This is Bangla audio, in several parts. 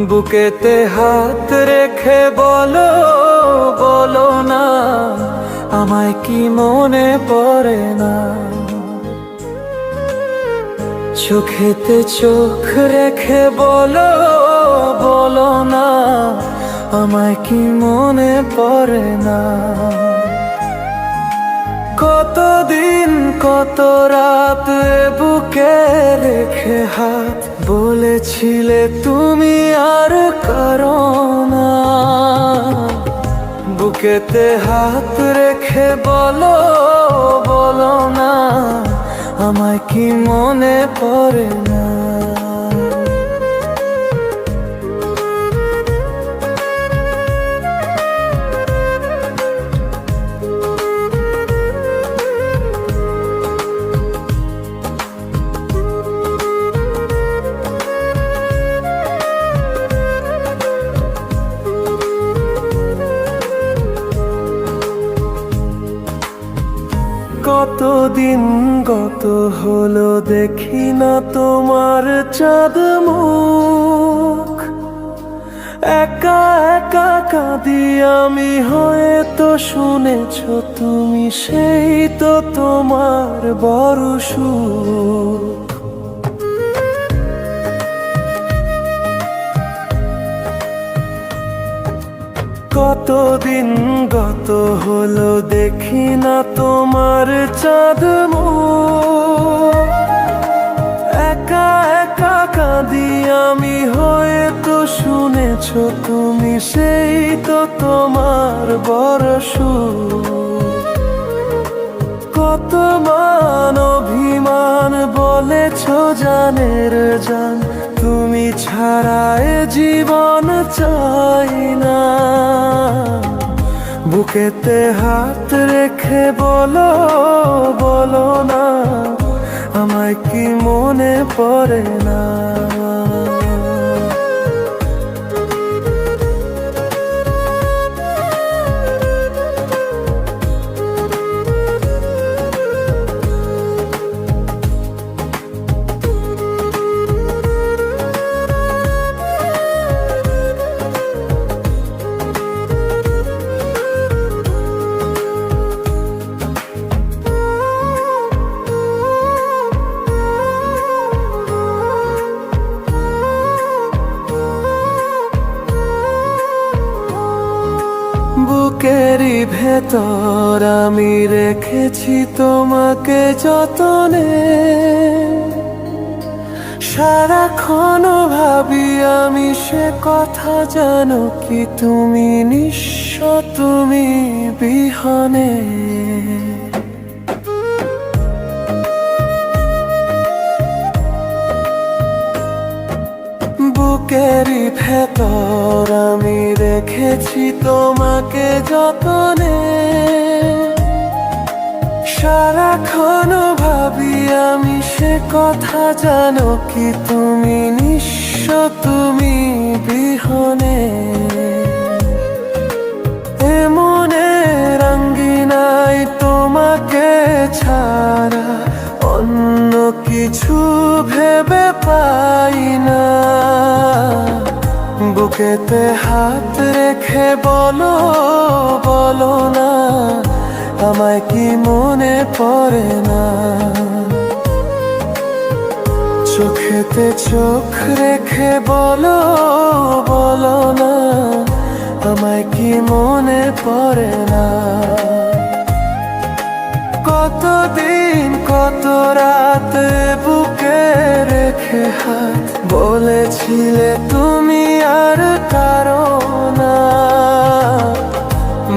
বুকেতে হাত রেখে বলো, বলো না আমায় কি মনে পড়ে না। চোখেতে চোখ রেখে বলো, বলো না আমায় কি মনে পড়ে না। কতদিন কত রাত বুকে রেখে হাত বলেছিলে তুমি আর কারো না। বুকেতে হাত রেখে বলো, বলো না আমায় কি মনে পড়ে না। কতদিন গত হলো দেখি না তোমার চাঁদ মুখ। একা একা কাঁদি আমি, হয়তো শুনেছো তুমি, সেই তো তোমার বড় সুখ। কতদিন গত হলো দেখি না তোমার চাঁদ মুখ। একা একা কাঁদি আমি, হয়তো শুনেছো তুমি, সেই তো তোমার বড় সুখ। কত মান অভিমান বলেছো জানের জান, তুমি ছাড়া এ জীবন চাই না। বুকেতে হাত রেখে বলো, বলো না আমায় কি মনে পড়ে না। বুকেরই ভেতর আমি রেখেছি তোমাকে যতনে। সারাক্ষণ ভাবি আমি সে কথা, জানো কি তুমি নিঃস্ব, তুমি বিহনে। বুকেরই ভেতর আমি রেখেছি তোমাকে যতনে। সারাক্ষণ ভাবি আমি সে কথা, জানো কি তুমি নিঃস্ব, তুমি বিহনে। এমনে রঙ্গিনাই তোমাকে ছাড়া অন্য কিছু ভেবে পাই না। বুকেতে হাত রেখে বলো, বলো না আমায় কি মনে পড়ে না। চোখেতে চোখ রেখে বলো, বলো না আমায় কি মনে পড়ে না। কতদিন কত রাত বুকে রেখে হাত বলেছিলে তুমি আর কারো না।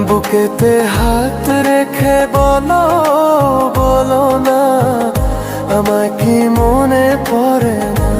বুকেতে হাত রেখে বলো, বলো না আমায় কি মনে পড়ে না।